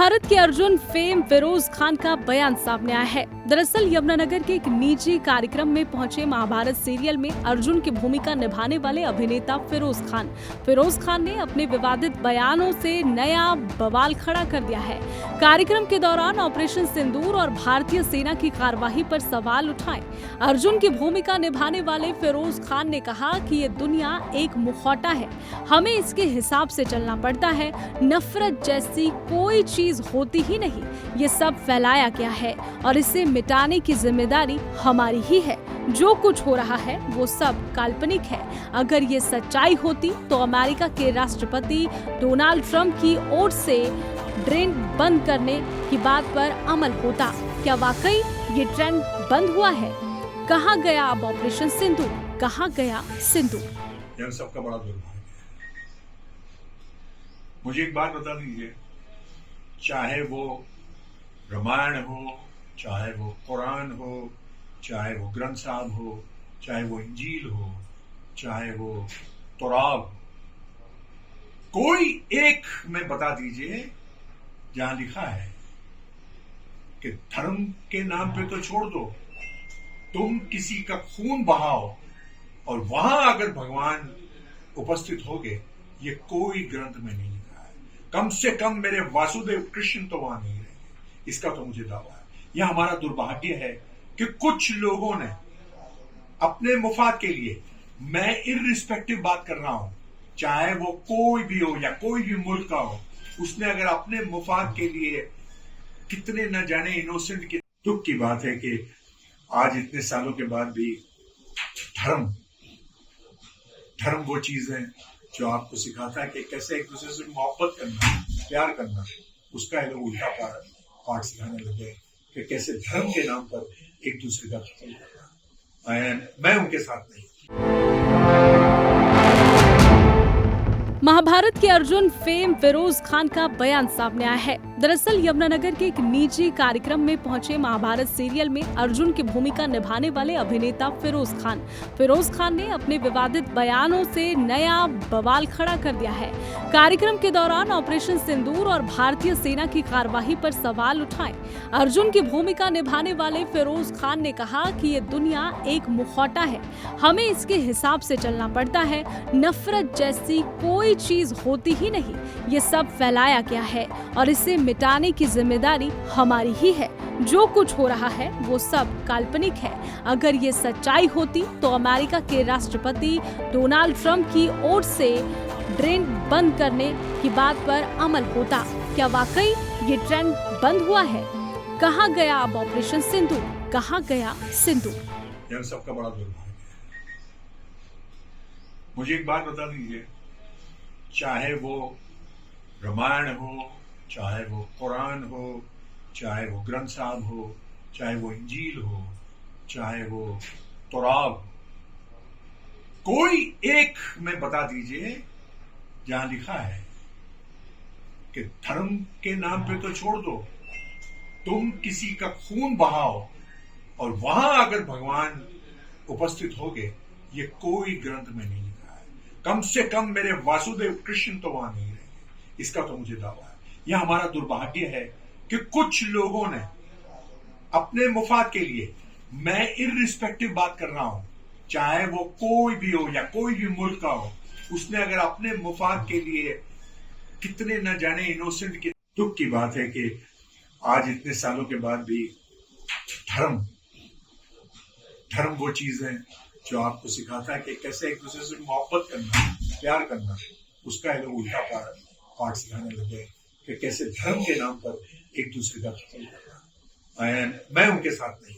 महाभारत के अर्जुन फेम फिरोज खान का बयान सामने आया है। दरअसल यमुनानगर के एक निजी कार्यक्रम में पहुंचे महाभारत सीरियल में अर्जुन की भूमिका निभाने वाले अभिनेता फिरोज खान ने अपने विवादित बयानों से नया बवाल खड़ा कर दिया है। कार्यक्रम के दौरान ऑपरेशन सिंदूर और भारतीय सेना की कार्रवाई पर सवाल उठाए। अर्जुन की भूमिका निभाने वाले फिरोज खान ने कहा कि ये दुनिया एक मुखौटा है, हमें इसके हिसाब से चलना पड़ता है। नफरत जैसी कोई चीज होती ही नहीं, ये सब फैलाया गया है और इसे मिटाने की जिम्मेदारी हमारी ही है। जो कुछ हो रहा है वो सब काल्पनिक है। अगर ये सच्चाई होती तो अमेरिका के राष्ट्रपति डोनाल्ड ट्रंप की ओर से ड्रेन बंद करने की बात पर अमल होता। क्या वाकई ये ट्रेंड बंद हुआ है? कहाँ गया अब ऑपरेशन सिंदूर? कहाँ गया सिंदूर? यह सबका बड़ा दुर्भाग्य है। मुझे एक बात बता दीजिए, चाहे वो रामायण हो, चाहे वो कुरान हो, चाहे वो ग्रंथ साहब हो, चाहे वो इंजील हो, चाहे वो तौरात हो, कोई एक में बता दीजिए जहां लिखा है कि धर्म के नाम पे तो छोड़ दो, तुम किसी का खून बहाओ और वहां अगर भगवान उपस्थित होगे, ये कोई ग्रंथ में नहीं लिखा है। कम से कम मेरे वासुदेव कृष्ण तो वहां नहीं रहेंगे, इसका तो मुझे दावा है। यह हमारा दुर्भाग्य है कि कुछ लोगों ने अपने मुफाद के लिए, मैं इर्रिस्पेक्टिव बात कर रहा हूं, चाहे वो कोई भी हो या कोई भी मुल्क का हो, उसने अगर अपने मुफाद के लिए कितने न जाने इनोसेंट की दुख की बात है कि आज इतने सालों के बाद भी धर्म वो चीज है जो आपको सिखाता है कि कैसे एक दूसरे से मोहब्बत करना, प्यार करना। उसका ये लोग उल्टा पाठ सिखाने लगे कि कैसे धर्म के नाम पर एक दूसरे का कत्ल करना। मैं उनके साथ नहीं। महाभारत के अर्जुन फेम फिरोज खान का बयान सामने आया है। दरअसल यमुनानगर के एक निजी कार्यक्रम में पहुंचे महाभारत सीरियल में अर्जुन की भूमिका निभाने वाले अभिनेता फिरोज खान ने अपने विवादित बयानों से नया बवाल खड़ा कर दिया है। कार्यक्रम के दौरान ऑपरेशन सिंदूर और भारतीय सेना की कार्रवाई पर सवाल उठाए। अर्जुन की भूमिका निभाने वाले फिरोज खान ने कहा कि ये दुनिया एक मुखौटा है, हमें इसके हिसाब से चलना पड़ता है। नफरत जैसी कोई चीज होती ही नहीं, ये सब फैलाया गया है और इसे मिटाने की जिम्मेदारी हमारी ही है। जो कुछ हो रहा है वो सब काल्पनिक है। अगर ये सच्चाई होती तो अमेरिका के राष्ट्रपति डोनाल्ड ट्रंप की ओर से ड्रेन बंद करने की बात पर अमल होता। क्या वाकई ये ट्रेंड बंद हुआ है? कहाँ गया अब ऑपरेशन सिंदूर? कहाँ गया सिंदूर? यह सबका बड़ा दुर्भाग्य है। मुझे एक बात बता दीजिए, चाहे वो रामायण हो, चाहे वो कुरान हो, चाहे वो ग्रंथ साहब हो, चाहे वो इंजील हो, चाहे वो तौरात हो, कोई एक में बता दीजिए जहां लिखा है कि धर्म के नाम पे तो छोड़ दो, तुम किसी का खून बहाओ और वहां अगर भगवान उपस्थित होगे, ये कोई ग्रंथ में नहीं लिखा है। कम से कम मेरे वासुदेव कृष्ण तो वहां नहीं रहेंगे, इसका तो मुझे दावा है। यह हमारा दुर्भाग्य है कि कुछ लोगों ने अपने मुफाद के लिए, मैं इर्रिस्पेक्टिव बात कर रहा हूं, चाहे वो कोई भी हो या कोई भी मुल्क का हो, उसने अगर अपने मुफाद के लिए कितने न जाने इनोसेंट की दुख की बात है कि आज इतने सालों के बाद भी धर्म वो चीज है जो आपको सिखाता है कि कैसे एक दूसरे से मोहब्बत करना, प्यार करना। उसका ये लोग उल्टा पाठ सिखाने लगे कि कैसे धर्म के नाम पर एक दूसरे का कत्ल करना। मैं उनके साथ नहीं।